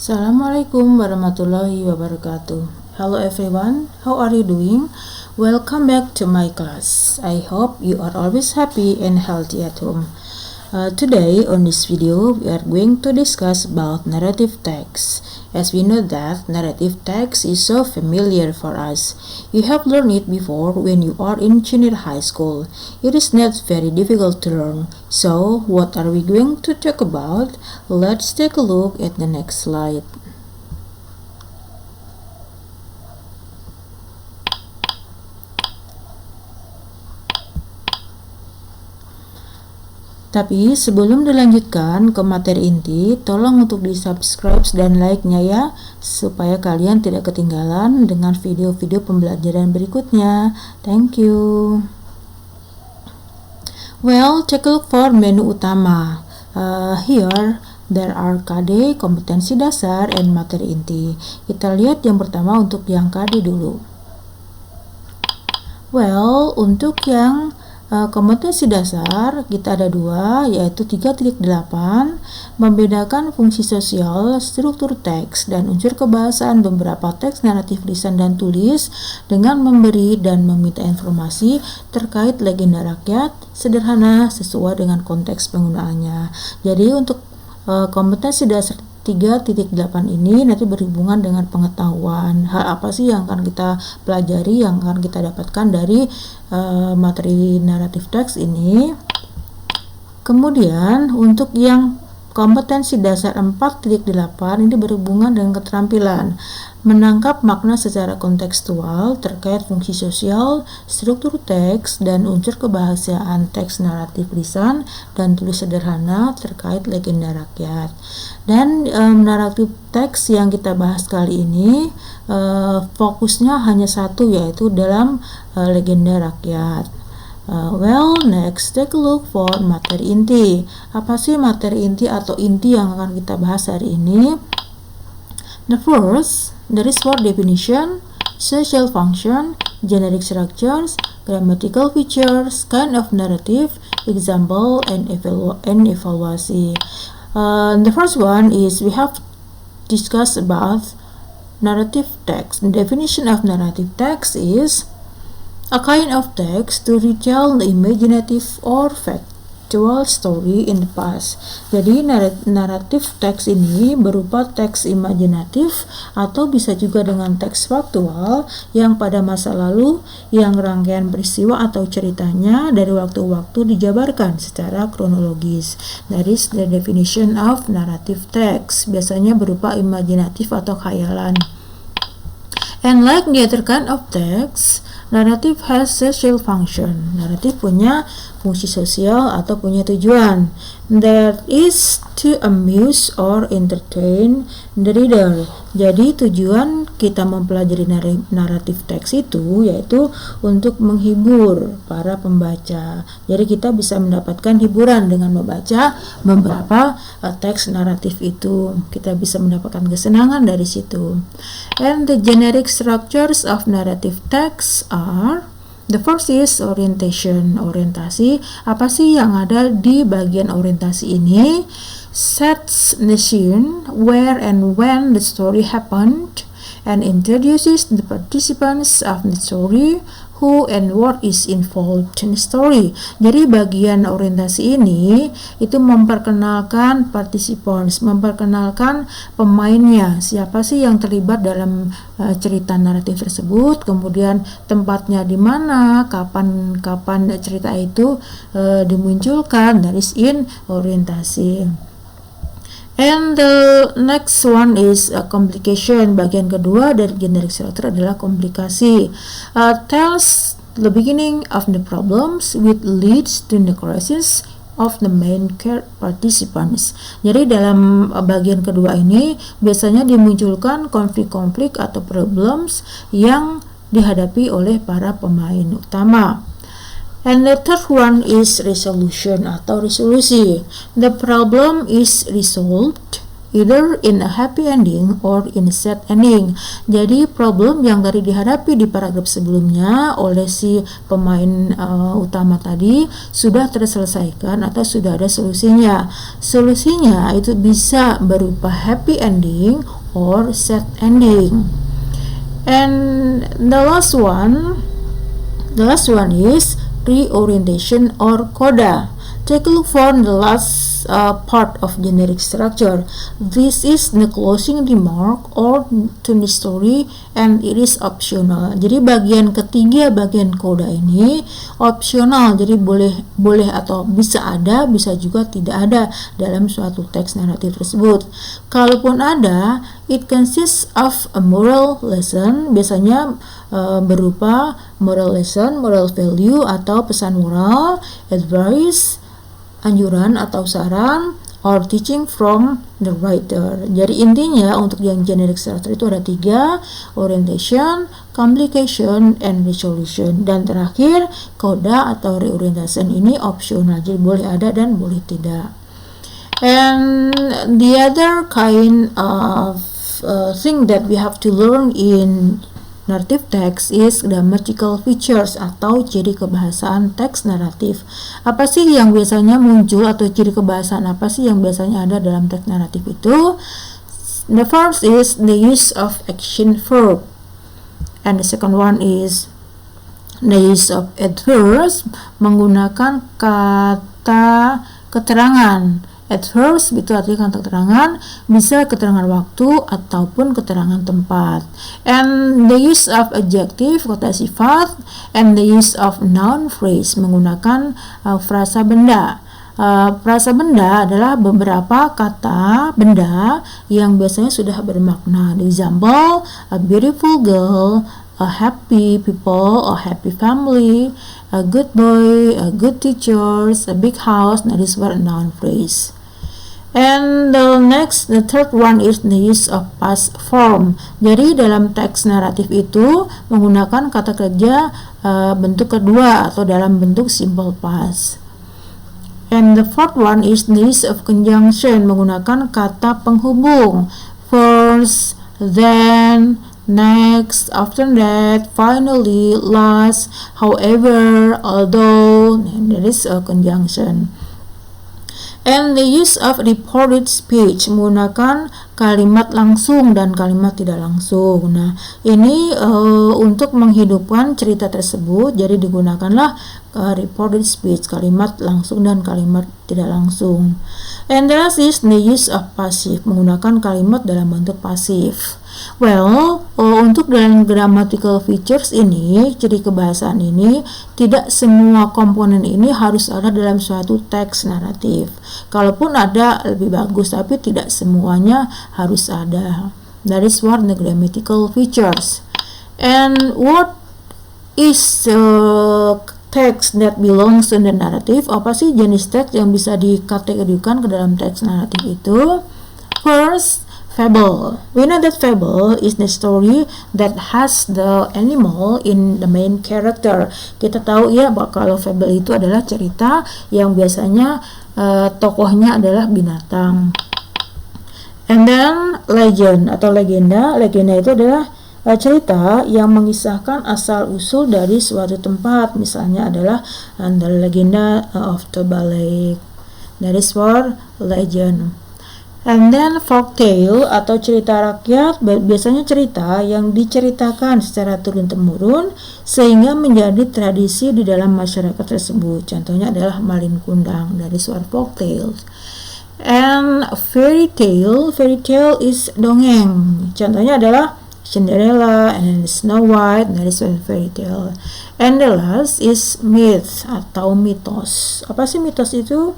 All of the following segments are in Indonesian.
Assalamualaikum warahmatullahi wabarakatuh. Hello everyone, how are you doing? Welcome back to my class. I hope you are always happy and healthy at home. Today on this video we are going to discuss about narrative text. As we know that narrative text is so familiar for us. You have learned it before when you are in junior high school. It is not very difficult to learn. So what are we going to talk about? Let's take a look at the next slide. Tapi sebelum dilanjutkan ke materi inti, tolong untuk di-subscribe dan like-nya ya, supaya kalian tidak ketinggalan dengan video-video pembelajaran berikutnya. Thank you. Well, take a look for menu utama. Here there are KD, kompetensi dasar, and materi inti. Kita lihat yang pertama untuk yang KD dulu. Well, untuk yang kompetensi dasar kita ada dua, yaitu 3.8 membedakan fungsi sosial, struktur teks, dan unsur kebahasaan beberapa teks naratif lisan dan tulis dengan memberi dan meminta informasi terkait legenda rakyat sederhana sesuai dengan konteks penggunaannya. Jadi untuk kompetensi dasar 3.8 ini nanti berhubungan dengan pengetahuan hal apa sih yang akan kita pelajari, yang akan kita dapatkan dari materi naratif teks ini. Kemudian untuk yang kompetensi dasar 4.8 ini berhubungan dengan keterampilan menangkap makna secara kontekstual terkait fungsi sosial, struktur teks, dan unsur kebahasaan teks naratif lisan dan tulis sederhana terkait legenda rakyat. Dan naratif teks yang kita bahas kali ini fokusnya hanya satu, yaitu dalam legenda rakyat. Well, next take a look for materi inti. Apa sih materi inti atau inti yang akan kita bahas hari ini? The first, there is for definition, social function, generic structures, grammatical features, kind of narrative, example, and evaluasi. The first one is we have discussed about narrative text. The definition of narrative text is a kind of text to retell the imaginative or factual story in the past. Jadi naratif teks ini berupa teks imajinatif atau bisa juga dengan teks faktual yang pada masa lalu yang rangkaian peristiwa atau ceritanya dari waktu-waktu dijabarkan secara kronologis. That is the definition of narrative text. Biasanya berupa imajinatif atau khayalan. And like the other kind of text, narrative has social function. Naratif punya fungsi sosial atau punya tujuan. That is to amuse or entertain the reader. Jadi tujuan kita mempelajari naratif teks itu yaitu untuk menghibur para pembaca. Jadi kita bisa mendapatkan hiburan dengan membaca beberapa teks naratif itu. Kita bisa mendapatkan kesenangan dari situ. And the generic structures of narrative text are: the first is orientation. Orientasi, apa sih yang ada di bagian orientasi ini? Sets the scene, where and when the story happened, and introduces the participants of the story, who and what is involved in the story. Jadi bagian orientasi ini itu memperkenalkan participants, memperkenalkan pemainnya, siapa sih yang terlibat dalam cerita naratif tersebut, kemudian tempatnya di mana, kapan cerita itu dimunculkan. That is in orientasi. And the next one is complication. Bagian kedua dari generic structure adalah komplikasi. Tells the beginning of the problems which leads to the crisis of the main participants. Jadi dalam bagian kedua ini biasanya dimunculkan konflik-konflik atau problems yang dihadapi oleh para pemain utama. And the third one is resolution atau resolusi. The problem is resolved either in a happy ending or in a sad ending. Jadi problem yang tadi dihadapi di paragraf sebelumnya oleh si pemain utama tadi sudah terselesaikan atau sudah ada solusinya. Solusinya itu bisa berupa happy ending or sad ending. And the last one is reorientation or coda. Take a look for the last part of generic structure. This is the closing remark or to the story and it is optional. Jadi bagian ketiga, bagian coda ini optional. Jadi boleh atau bisa ada, bisa juga tidak ada dalam suatu teks naratif tersebut. Kalaupun ada, it consists of a moral lesson. Biasanya berupa moral lesson, moral value atau pesan moral, advice, anjuran atau saran, or teaching from the writer. Jadi intinya untuk yang generic structure itu ada 3, orientation, complication, and resolution. Dan terakhir, coda atau reorientation ini optional, jadi boleh ada dan boleh tidak. And the other kind of thing that we have to learn in narrative text is grammatical features atau ciri kebahasaan teks naratif. Apa sih yang biasanya muncul atau ciri kebahasaan apa sih yang biasanya ada dalam teks naratif itu? The first is the use of action verb, and the second one is the use of adverbs, menggunakan kata keterangan. Adverbs itu artinya kata keterangan, bisa keterangan waktu ataupun keterangan tempat. And the use of adjective, kata sifat, and the use of noun phrase, menggunakan frasa benda. Frasa benda adalah beberapa kata benda yang biasanya sudah bermakna. Example, a beautiful girl, a happy people, a happy family, a good boy, a good teachers, a big house. That is what a noun phrase. And the third one is the use of past form. Jadi dalam teks naratif itu menggunakan kata kerja bentuk kedua atau dalam bentuk simple past. And the fourth one is the use of conjunction, menggunakan kata penghubung. First, then, next, after that, finally, last, however, although. That is a conjunction. And the use of reported speech, menggunakan kalimat langsung dan kalimat tidak langsung. Nah, ini untuk menghidupkan cerita tersebut, jadi digunakanlah reported speech, kalimat langsung dan kalimat tidak langsung. And the last is the use of passive, menggunakan kalimat dalam bentuk pasif. Well, untuk dalam grammatical features ini, ciri kebahasaan ini, tidak semua komponen ini harus ada dalam suatu teks naratif. Kalaupun ada lebih bagus, tapi tidak semuanya harus ada. That is what the grammatical features. And what is text that belongs to the narrative? Apa sih jenis teks yang bisa dikategorikan ke dalam teks naratif itu? First, fable. We know that fable is the story that has the animal in the main character. Kita tahu ya bahwa kalau fable itu adalah cerita yang biasanya tokohnya adalah binatang. And then legend atau legenda. Legenda itu adalah cerita yang mengisahkan asal-usul dari suatu tempat. Misalnya adalah the legenda of Toba Lake. That is for legend. And then folktale atau cerita rakyat, biasanya cerita yang diceritakan secara turun-temurun sehingga menjadi tradisi di dalam masyarakat tersebut. Contohnya adalah Malin Kundang, dari suara folktale. And fairy tale is dongeng. Contohnya adalah Cinderella and Snow White, dari suara fairy tale. And the last is myth atau mitos. Apa sih mitos itu?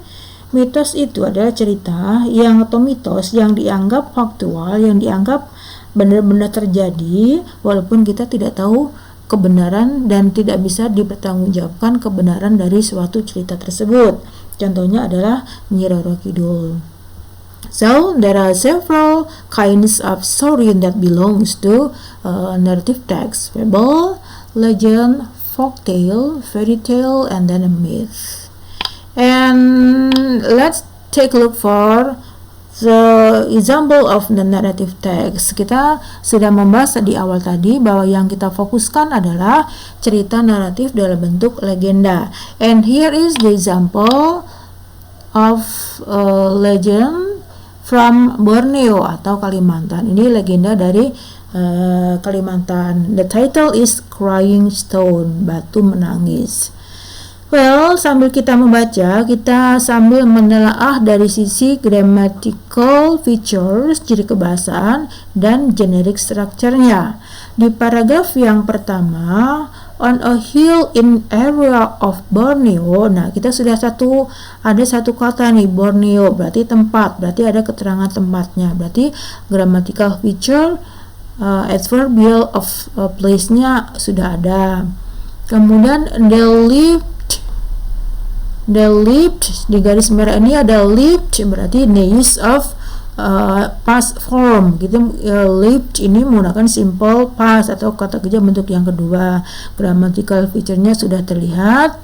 Mitos itu adalah cerita yang atau mitos yang dianggap faktual, yang dianggap benar-benar terjadi walaupun kita tidak tahu kebenaran dan tidak bisa dipertanggungjawabkan kebenaran dari suatu cerita tersebut. Contohnya adalah Nyi Roro Kidul. So there are several kinds of story that belongs to narrative text: fable, legend, folktale, fairy tale, and then a myth. And let's take a look for The example of the narrative text. Kita sudah membahas di awal tadi bahwa yang kita fokuskan adalah cerita naratif dalam bentuk legenda. And here is the example of a legend from Borneo atau Kalimantan. Ini legenda dari Kalimantan. The title is Crying Stone, batu menangis. Well, sambil kita membaca, kita sambil menelaah dari sisi grammatical features, ciri kebahasaan, dan generic structure-nya. Di paragraf yang pertama, on a hill in area of Borneo, nah kita sudah ada satu kata nih, Borneo, berarti tempat, berarti ada keterangan tempatnya, berarti grammatical feature, adverbial of place-nya sudah ada. Kemudian they lived di garis merah ini ada lived, berarti the use of past form gitu. Lived ini menggunakan simple past atau kata kerja bentuk yang kedua. Grammatical feature-nya sudah terlihat.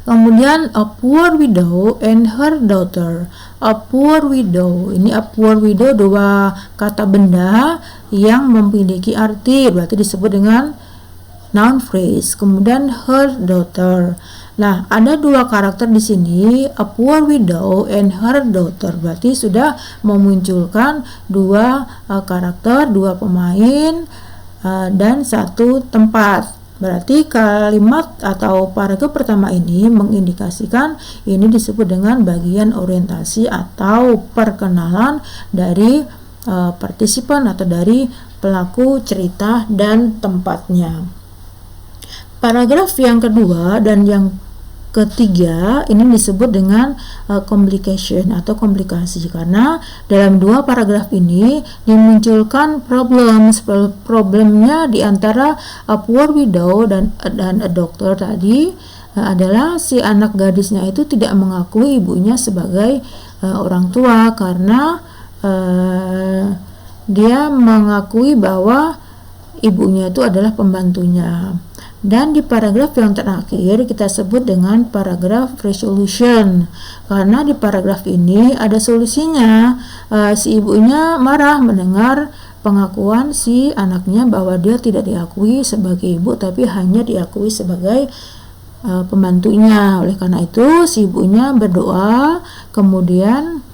Kemudian a poor widow and her daughter. A poor widow, ini a poor widow dua kata benda yang memiliki arti, berarti disebut dengan noun phrase. Kemudian her daughter. Nah, ada dua karakter di sini, a poor widow and her daughter. Berarti sudah memunculkan dua karakter, dua pemain dan satu tempat. Berarti kalimat atau paragraf pertama ini mengindikasikan ini disebut dengan bagian orientasi atau perkenalan dari partisipan atau dari pelaku cerita dan tempatnya. Paragraf yang kedua dan yang ketiga ini disebut dengan complication atau komplikasi, karena dalam dua paragraf ini dimunculkan problemnya di antara a poor widow dan a doctor tadi adalah si anak gadisnya itu tidak mengakui ibunya sebagai orang tua karena dia mengakui bahwa ibunya itu adalah pembantunya. Dan di paragraf yang terakhir kita sebut dengan paragraf resolution, karena di paragraf ini ada solusinya. Si ibunya marah mendengar pengakuan si anaknya bahwa dia tidak diakui sebagai ibu tapi hanya diakui sebagai pembantunya. Oleh karena itu si ibunya berdoa, kemudian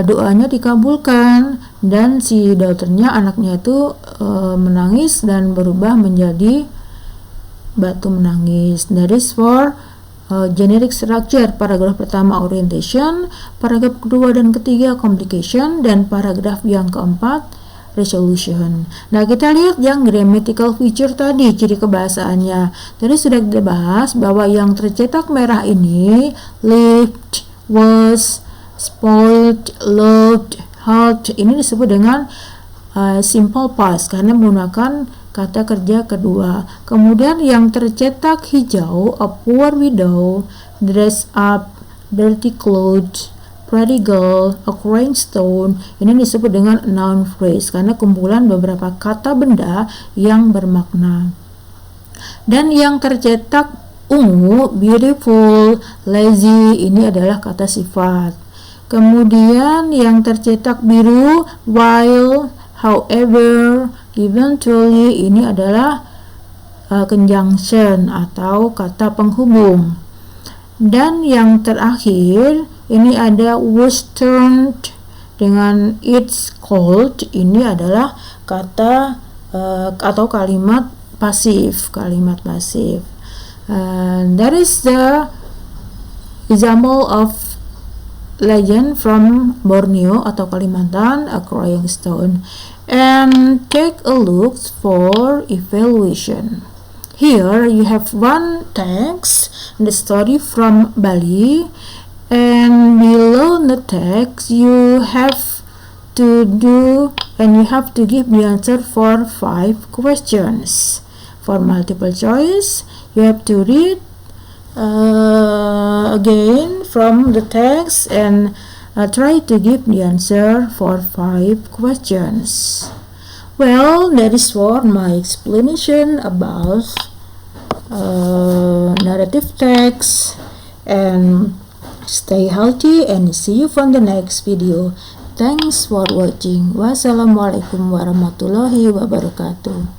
doanya dikabulkan dan si daughternya, anaknya itu menangis dan berubah menjadi batu menangis. That is for generic structure. Paragraf pertama orientation, paragraf kedua dan ketiga complication, dan paragraf yang keempat resolution. Nah, kita lihat yang grammatical feature tadi, ciri kebahasaannya. Tadi sudah kita bahas bahwa yang tercetak merah ini lived, was, spoiled, loved, helped, ini disebut dengan simple past karena menggunakan kata kerja kedua. Kemudian yang tercetak hijau, a poor widow, dress up, dirty clothes, pretty girl, a crying stone, ini disebut dengan noun phrase karena kumpulan beberapa kata benda yang bermakna. Dan yang tercetak ungu, beautiful, lazy, ini adalah kata sifat. Kemudian yang tercetak biru, while, however, eventually, ini adalah conjunction atau kata penghubung. Dan yang terakhir ini ada was turned dengan it's cold, ini adalah kata atau kalimat pasif, that is the example of legend from Borneo atau Kalimantan, a crying stone. And take a look for evaluation. Here you have one text, the story from Bali, and below the text you have to give the answer for 5 questions. For multiple choice, you have to read again from the text and try to give the answer for 5 questions. Well, that is for my explanation about narrative text and Stay healthy and see you from the next video. Thanks for watching. Wassalamualaikum warahmatullahi wabarakatuh.